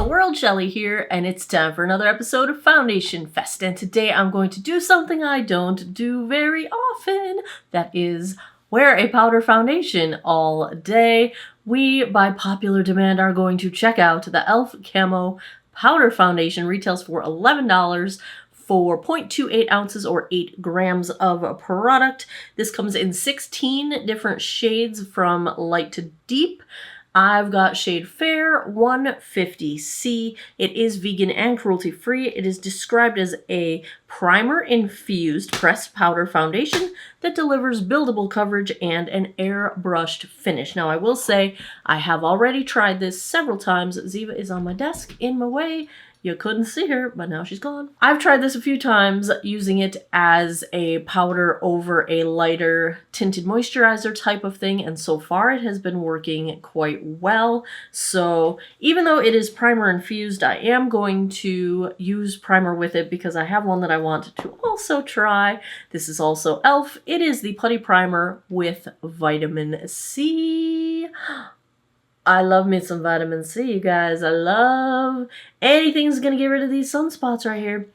Hello world, Shelly here, and it's time for another episode of Foundation Fest. And today I'm going to do something I don't do very often. That is wear a powder foundation all day. We, by popular demand, are going to check out the Elf Camo Powder Foundation. Retails for $11 for 0.28 ounces or 8 grams of product. This comes in 16 different shades from light to deep. I've got shade Fair 150C. It is vegan and cruelty-free. It is described as a primer-infused pressed powder foundation that delivers buildable coverage and an airbrushed finish. Now, I will say I have already tried this several times. Ziva is on my desk in my way. You couldn't see her, but now she's gone. I've tried this a few times using it as a powder over a lighter tinted moisturizer type of thing, and so far it has been working quite well. So even though it is primer infused, I am going to use primer with it because I have one that I want to also try. This is also Elf. It is the Putty Primer with vitamin C. I love me some vitamin C, you guys. I love anything's going to get rid of these sunspots right here.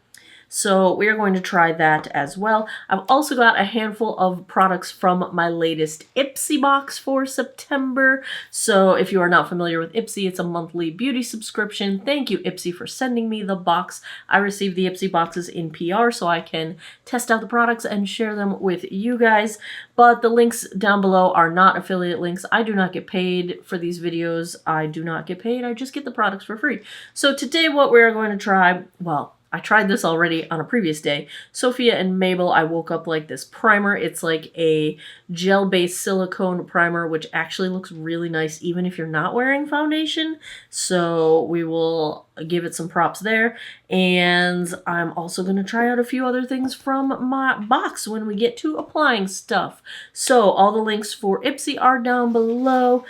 So we are going to try that as well. I've also got a handful of products from my latest IPSY box for September. So if you are not familiar with IPSY, it's a monthly beauty subscription. Thank you, IPSY, for sending me the box. I received the IPSY boxes in PR so I can test out the products and share them with you guys. But the links down below are not affiliate links. I do not get paid for these videos. I do not get paid. I just get the products for free. So today what we're going to try, well, I tried this already on a previous day. Sophia and Mabel, I woke up like this primer. It's like a gel-based silicone primer, which actually looks really nice even if you're not wearing foundation. So we will give it some props there. And I'm also going to try out a few other things from my box when we get to applying stuff. So all the links for IPSY are down below.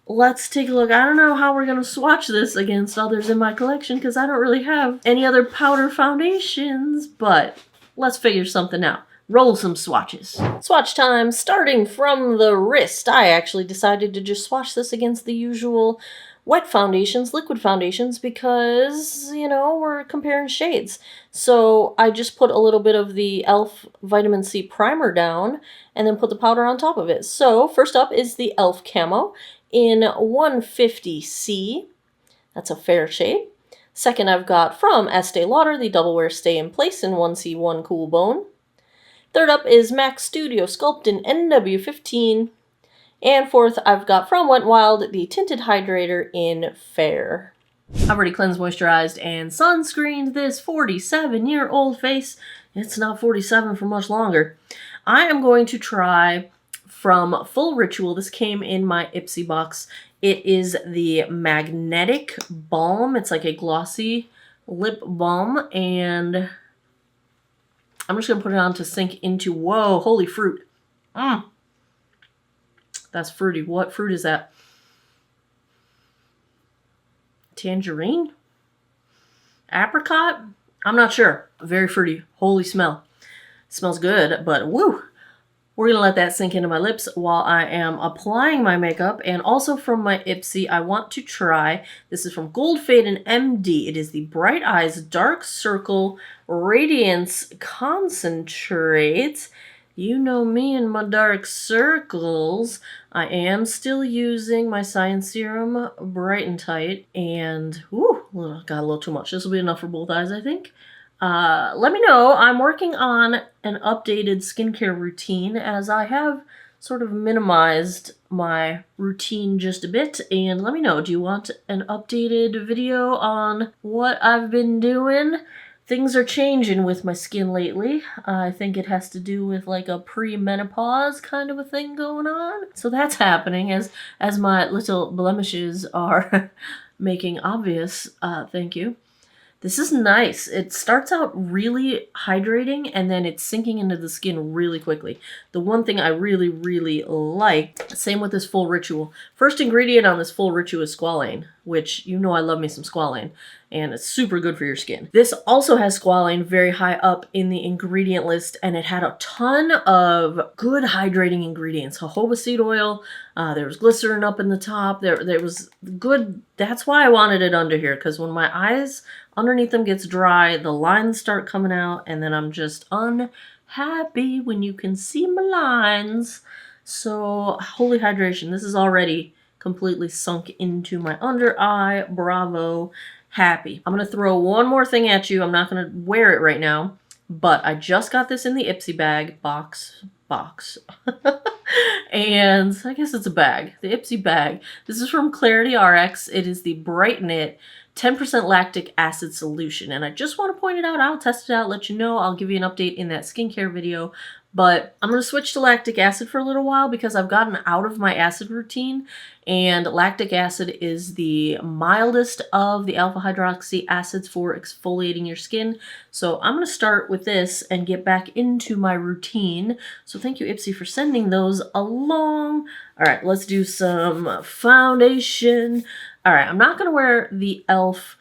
Let's take a look. I don't know how we're going to swatch this against others in my collection because I don't really have any other powder foundations, but let's figure something out. Roll some swatches. Swatch time, starting from the wrist. I actually decided to just swatch this against the usual wet foundations, liquid foundations, because, you know, we're comparing shades. So I just put a little bit of the Elf Vitamin C primer down and then put the powder on top of it. So first up is the Elf Camo in 150C. That's a fair shade. Second, I've got from Estee Lauder the Double Wear Stay in Place in 1C1 Cool Bone. Third up is MAC Studio Sculpt in NW15. And fourth, I've got from Wet n Wild the Tinted Hydrator in Fair. I've already cleansed, moisturized, and sunscreened this 47-year-old face. It's not 47 for much longer. I am going to try from Full Ritual. This came in my IPSY box. It is the Magnetic Balm. It's like a glossy lip balm, and I'm just going to put it on to sink into, whoa, holy fruit. That's fruity. What fruit is that? Tangerine? Apricot? I'm not sure. Very fruity. Holy smell. Smells good, but woo! We're going to let that sink into my lips while I am applying my makeup. And also from my IPSY, I want to try, this is from Gold Fade and MD. It is the Bright Eyes Dark Circle Radiance Concentrate. You know me and my dark circles. I am still using my Science Serum Bright and Tight. And, whoo, got a little too much. This will be enough for both eyes, I think. Let me know. I'm working on an updated skincare routine as I have sort of minimized my routine just a bit. And let me know, do you want an updated video on what I've been doing? Things are changing with my skin lately. I think it has to do with like a pre-menopause kind of a thing going on. So that's happening as my little blemishes are making obvious. Thank you. This is nice. It starts out really hydrating and then it's sinking into the skin really quickly. The one thing I really, really like, same with this Full Ritual. First ingredient on this Full Ritual is squalane, which you know I love me some squalane, and it's super good for your skin. This also has squalane very high up in the ingredient list, and it had a ton of good hydrating ingredients. Jojoba seed oil, there was glycerin up in the top, there was good. That's why I wanted it under here, because when my eyes underneath them gets dry, the lines start coming out, and then I'm just unhappy when you can see my lines. So, holy hydration. This is already completely sunk into my under eye. Bravo. Happy. I'm going to throw one more thing at you. I'm not going to wear it right now, but I just got this in the IPSY bag. Box. And I guess it's a bag. The IPSY bag. This is from Clarity RX. It is the Bright Knit 10% lactic acid solution. And I just want to point it out. I'll test it out, let you know. I'll give you an update in that skincare video. But I'm going to switch to lactic acid for a little while because I've gotten out of my acid routine. And lactic acid is the mildest of the alpha hydroxy acids for exfoliating your skin. So I'm going to start with this and get back into my routine. So thank you, IPSY, for sending those along. All right, let's do some foundation. All right, I'm not going to wear the Elf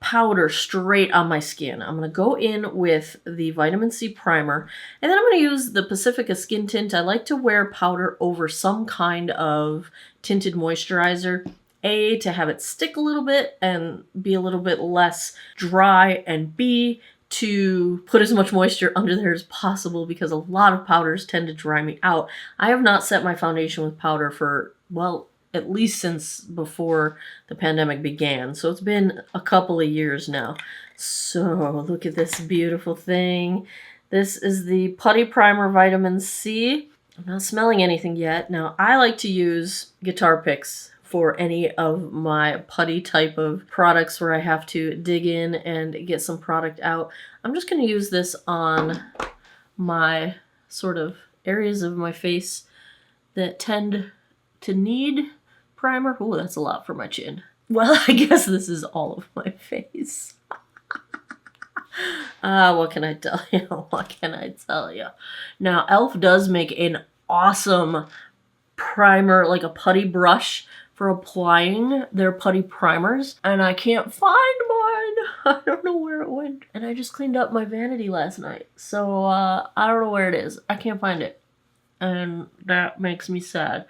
powder straight on my skin. I'm going to go in with the vitamin C primer, and then I'm going to use the Pacifica skin tint. I like to wear powder over some kind of tinted moisturizer, A, to have it stick a little bit and be a little bit less dry, and B, to put as much moisture under there as possible because a lot of powders tend to dry me out. I have not set my foundation with powder for, well, at least since before the pandemic began. So it's been a couple of years now. So look at this beautiful thing. This is the Putty Primer Vitamin C. I'm not smelling anything yet. Now, I like to use guitar picks for any of my putty type of products where I have to dig in and get some product out. I'm just going to use this on my sort of areas of my face that tend to need primer. Oh, that's a lot for my chin. Well, I guess this is all of my face. What can I tell you? What can I tell you? Now, Elf does make an awesome primer, like a putty brush for applying their putty primers, and I can't find mine. I don't know where it went. And I just cleaned up my vanity last night, so I don't know where it is. I can't find it, and that makes me sad.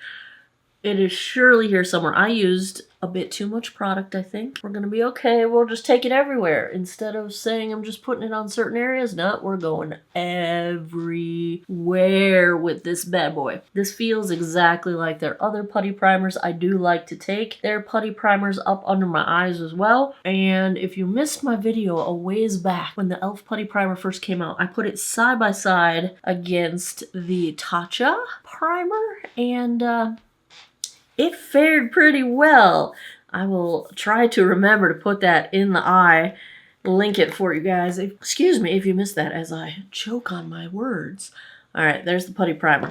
It is surely here somewhere. I used a bit too much product, I think. We're gonna be okay. We'll just take it everywhere. Instead of saying I'm just putting it on certain areas, no, we're going everywhere with this bad boy. This feels exactly like their other putty primers. I do like to take their putty primers up under my eyes as well. And if you missed my video a ways back when the Elf Putty Primer first came out, I put it side by side against the Tatcha primer, and it fared pretty well. I will try to remember to put that in the eye, link it for you guys. Excuse me if you missed that as I choke on my words. All right, there's the putty primer.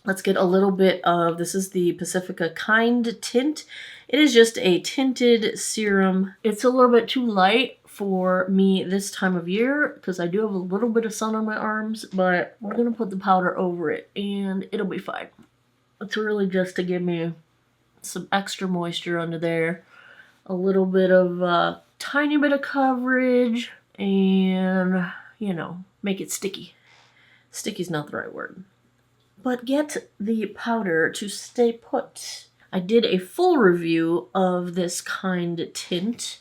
Let's get a little bit of, this is the Pacifica Kind Tint. It is just a tinted serum. It's a little bit too light for me this time of year because I do have a little bit of sun on my arms, but we're gonna put the powder over it and it'll be fine. It's really just to give me some extra moisture under there, a little bit of tiny bit of coverage, and, you know, make it sticky. Sticky's not the right word. But get the powder to stay put. I did a full review of this Kind tint,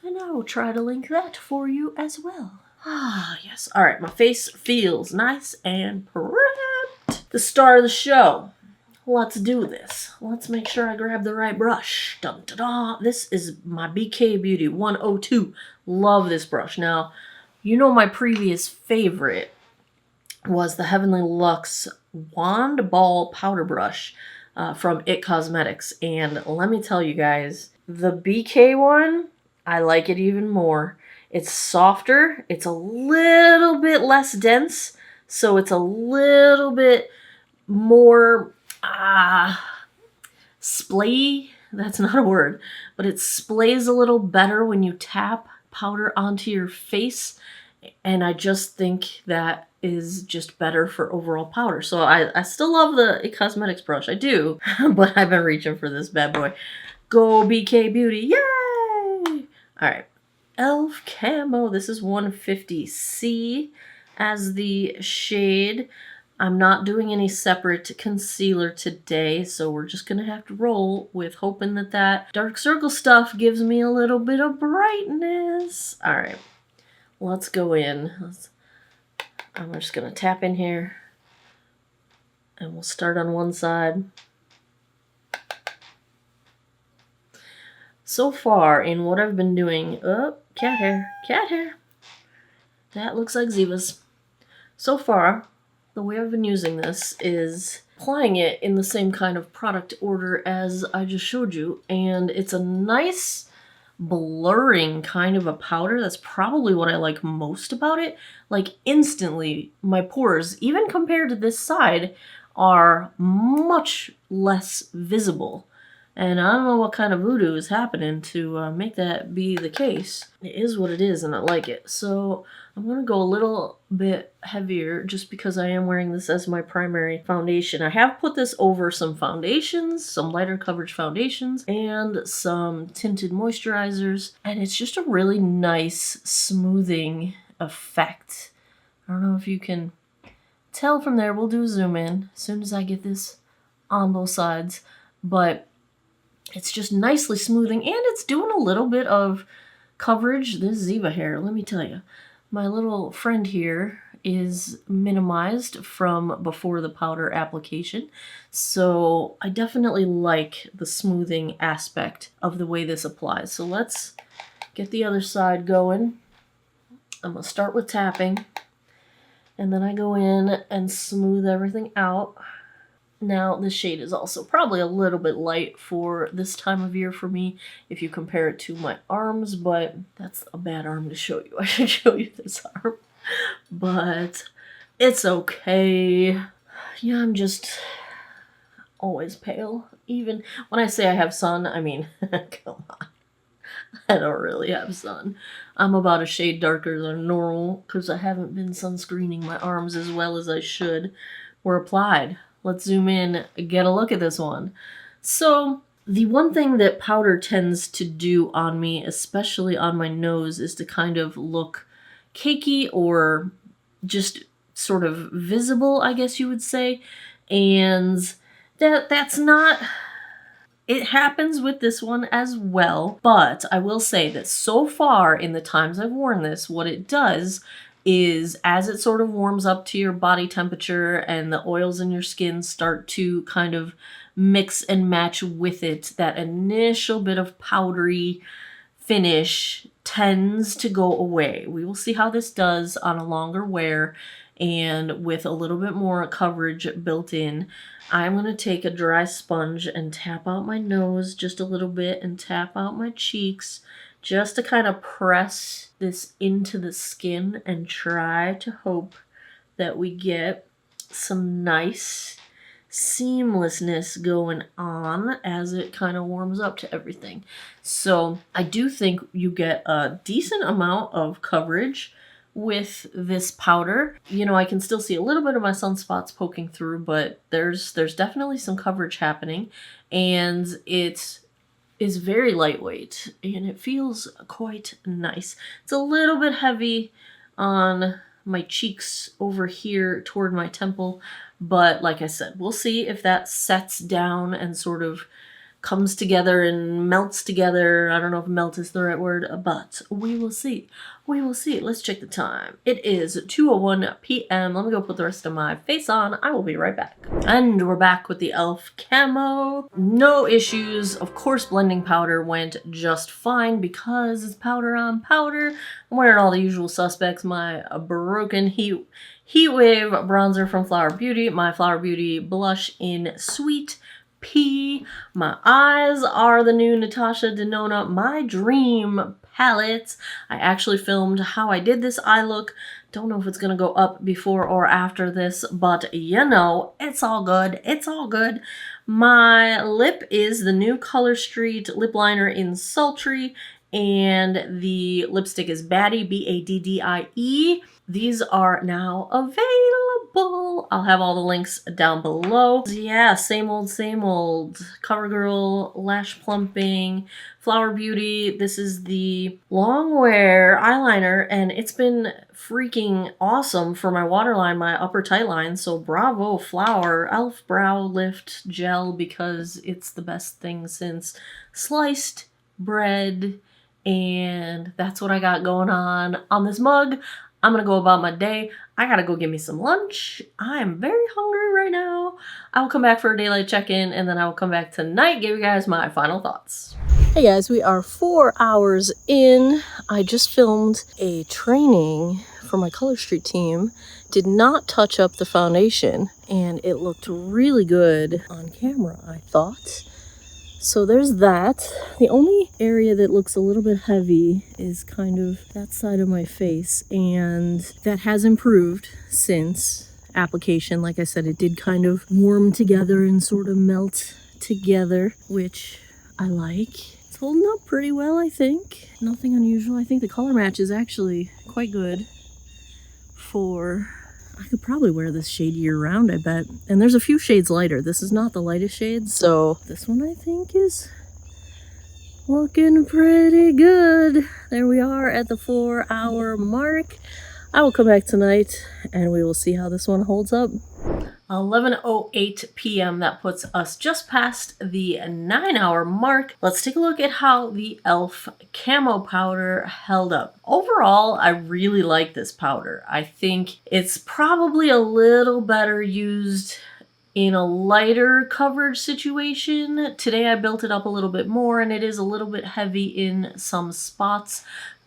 and I will try to link that for you as well. Ah, yes. All right, my face feels nice and prepped. The star of the show. Let's do this. Let's make sure I grab the right brush. Dun, da, da. This is my BK Beauty 102. Love this brush. Now, you know my previous favorite was the Heavenly Luxe Wand Ball Powder Brush from IT Cosmetics. And let me tell you guys, the BK one, I like it even more. It's softer. It's a little bit less dense. So it's a little bit more splay, that's not a word, but it splays a little better when you tap powder onto your face, and I just think that is just better for overall powder. So I still love the IT Cosmetics brush, I do, but I've been reaching for this bad boy. Go BK Beauty, yay! Alright, Elf Camo, this is 150C as the shade. I'm not doing any separate concealer today, so we're just going to have to roll with hoping that that dark circle stuff gives me a little bit of brightness. Alright, let's go in. I'm just going to tap in here, and we'll start on one side. So far, in what I've been doing... Oh, cat hair, cat hair. That looks like Ziva's. So far, the way I've been using this is applying it in the same kind of product order as I just showed you. And it's a nice blurring kind of a powder. That's probably what I like most about it. Like instantly, my pores, even compared to this side, are much less visible. And I don't know what kind of voodoo is happening to make that be the case. It is what it is, and I like it. So I'm going to go a little bit heavier just because I am wearing this as my primary foundation. I have put this over some foundations, some lighter coverage foundations, and some tinted moisturizers. And it's just a really nice smoothing effect. I don't know if you can tell from there. We'll do a zoom in as soon as I get this on both sides. But it's just nicely smoothing, and it's doing a little bit of coverage. This Ziva hair, let me tell you, my little friend here is minimized from before the powder application. So I definitely like the smoothing aspect of the way this applies. So let's get the other side going. I'm going to start with tapping, and then I go in and smooth everything out. Now, this shade is also probably a little bit light for this time of year for me if you compare it to my arms, but that's a bad arm to show you. I should show you this arm, but it's okay. Yeah, I'm just always pale. Even when I say I have sun, I mean, come on. I don't really have sun. I'm about a shade darker than normal because I haven't been sunscreening my arms as well as I should. We're applied. Let's zoom in, get a look at this one. So the one thing that powder tends to do on me, especially on my nose, is to kind of look cakey or just sort of visible, I guess you would say. And that's not... It happens with this one as well, but I will say that so far in the times I've worn this, what it does is as it sort of warms up to your body temperature and the oils in your skin start to kind of mix and match with it, that initial bit of powdery finish tends to go away. We will see how this does on a longer wear and with a little bit more coverage built in. I'm going to take a dry sponge and tap out my nose just a little bit and tap out my cheeks just to kind of press this into the skin and try to hope that we get some nice seamlessness going on as it kind of warms up to everything. So I do think you get a decent amount of coverage with this powder. You know, I can still see a little bit of my sunspots poking through, but there's definitely some coverage happening, and it is very lightweight and it feels quite nice. It's a little bit heavy on my cheeks over here toward my temple, but like I said, we'll see if that sets down and sort of comes together and melts together. I don't know if melt is the right word, but we will see. We will see. Let's check the time. It is 2:01 p.m. Let me go put the rest of my face on. I will be right back. And we're back with the Elf Camo. No issues. Of course, blending powder went just fine because it's powder on powder. I'm wearing all the usual suspects. My broken Heat Wave bronzer from Flower Beauty. My Flower Beauty blush in Sweet Pea. My eyes are the new Natasha Denona My Dream palette. I actually filmed how I did this eye look. Don't know if it's gonna go up before or after this, but you know, it's all good. It's all good. My lip is the new Color Street lip liner in Sultry, and the lipstick is Baddie, B-A-D-D-I-E. These are now available. searchable. I'll have all the links down below. Yeah, same old, CoverGirl, lash plumping, Flower Beauty. This is the long wear eyeliner, and it's been freaking awesome for my waterline, my upper tight line. So bravo, Flower, Elf Brow Lift Gel, because it's the best thing since sliced bread. And that's what I got going on this mug. I'm gonna go about my day. I gotta go get me some lunch. I am very hungry right now. I will come back for a daylight check-in, and then I will come back tonight, give you guys my final thoughts. Hey guys, we are 4 hours in. I just filmed a training for my Color Street team. Did not touch up the foundation, and it looked really good on camera, I thought. So there's that. The only area that looks a little bit heavy is kind of that side of my face, and that has improved since application. Like I said, it did kind of warm together and sort of melt together, which I like. It's holding up pretty well, I think. Nothing unusual. I think the color match is actually quite good for... I could probably wear this shade year round, I bet. And there's a few shades lighter. This is not the lightest shade, so this one I think is looking pretty good. There we are at the 4 hour mark. I will come back tonight and we will see how this one holds up. 11:08 p.m. That puts us just past the 9 hour mark. Let's take a look at how the Elf Camo Powder held up. Overall, I really like this powder. I think it's probably a little better used in a lighter coverage situation. Today I built it up a little bit more, and it is a little bit heavy in some spots,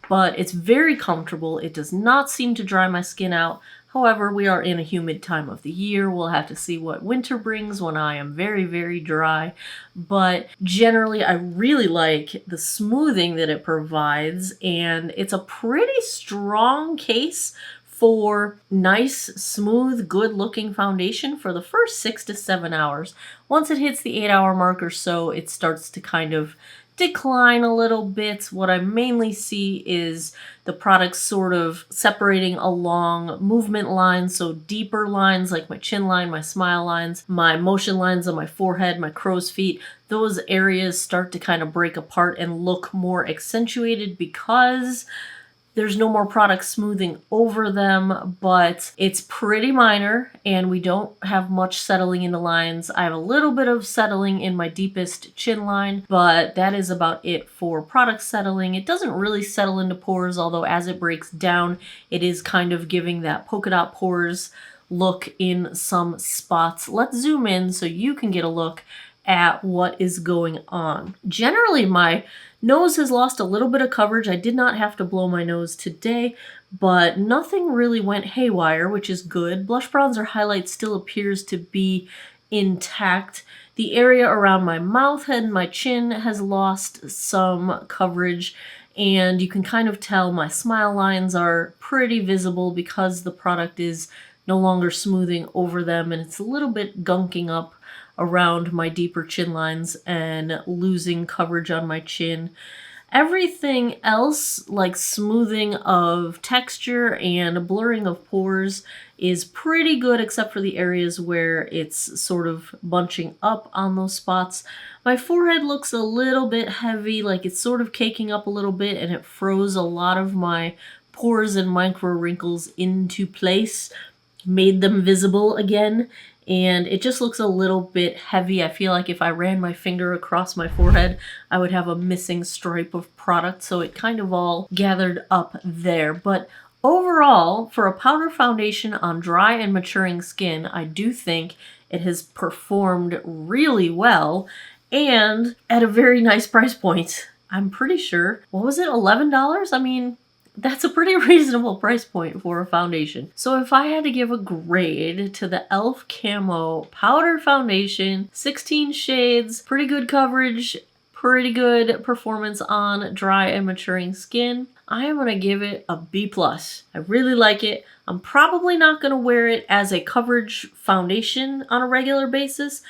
but it's very comfortable. It does not seem to dry my skin out. However, we are in a humid time of the year. We'll have to see what winter brings when I am very, very dry. But generally, I really like the smoothing that it provides, and it's a pretty strong case for nice, smooth, good-looking foundation for the first 6 to 7 hours. Once it hits the 8 hour mark or so, it starts to kind of decline a little bit. What I mainly see is the product sort of separating along movement lines, so deeper lines like my chin line, my smile lines, my motion lines on my forehead, my crow's feet. Those areas start to kind of break apart and look more accentuated because there's no more product smoothing over them, but it's pretty minor and we don't have much settling in the lines. I have a little bit of settling in my deepest chin line, but that is about it for product settling. It doesn't really settle into pores, although as it breaks down, it is kind of giving that polka dot pores look in some spots. Let's zoom in so you can get a look at what is going on. Generally, my nose has lost a little bit of coverage. I did not have to blow my nose today, but nothing really went haywire, which is good. Blush, bronzer, highlight still appears to be intact. The area around my mouth and my chin has lost some coverage, and you can kind of tell my smile lines are pretty visible because the product is no longer smoothing over them, and it's a little bit gunking up around my deeper chin lines and losing coverage on my chin. Everything else, like smoothing of texture and blurring of pores, is pretty good except for the areas where it's sort of bunching up on those spots. My forehead looks a little bit heavy, like it's sort of caking up a little bit, and it froze a lot of my pores and micro wrinkles into place, made them visible again. And it just looks a little bit heavy. I feel like if I ran my finger across my forehead, I would have a missing stripe of product. So it kind of all gathered up there. But overall, for a powder foundation on dry and maturing skin, I do think it has performed really well and at a very nice price point. I'm pretty sure, what was it, $11? I mean, that's a pretty reasonable price point for a foundation. So if I had to give a grade to the Elf Camo Powder Foundation, 16 shades, pretty good coverage, pretty good performance on dry and maturing skin, I am going to give it a B+. I really like it. I'm probably not going to wear it as a coverage foundation on a regular basis,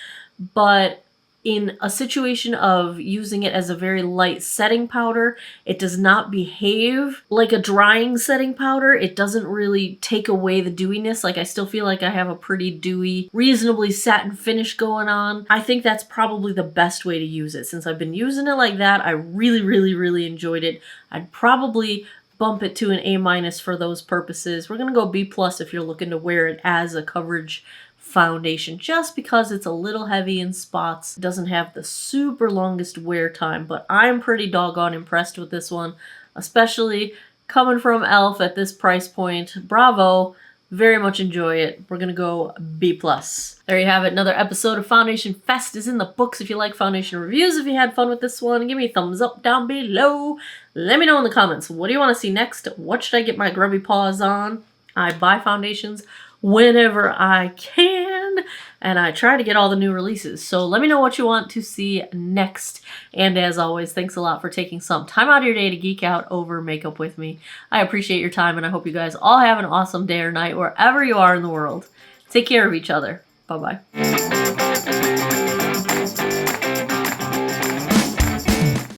but in a situation of using it as a very light setting powder, it does not behave like a drying setting powder. It doesn't really take away the dewiness. Like, I still feel like I have a pretty dewy, reasonably satin finish going on. I think that's probably the best way to use it. Since I've been using it like that, I really enjoyed it. I'd probably bump it to an A- for those purposes. We're gonna go B+ if you're looking to wear it as a coverage foundation, just because it's a little heavy in spots. It doesn't have the super longest wear time, but I'm pretty doggone impressed with this one, especially coming from Elf at this price point. Bravo. Very much enjoy it. We're gonna go B+. There you have it. Another episode of Foundation Fest is in the books. If you like foundation reviews, if you had fun with this one, give me a thumbs up down below. Let me know in the comments, what do you want to see next? What should I get my grubby paws on? I buy foundations whenever I can, and I try to get all the new releases. So let me know what you want to see next. And as always, thanks a lot for taking some time out of your day to geek out over makeup with me. I appreciate your time, and I hope you guys all have an awesome day or night wherever you are in the world. Take care of each other. Bye-bye.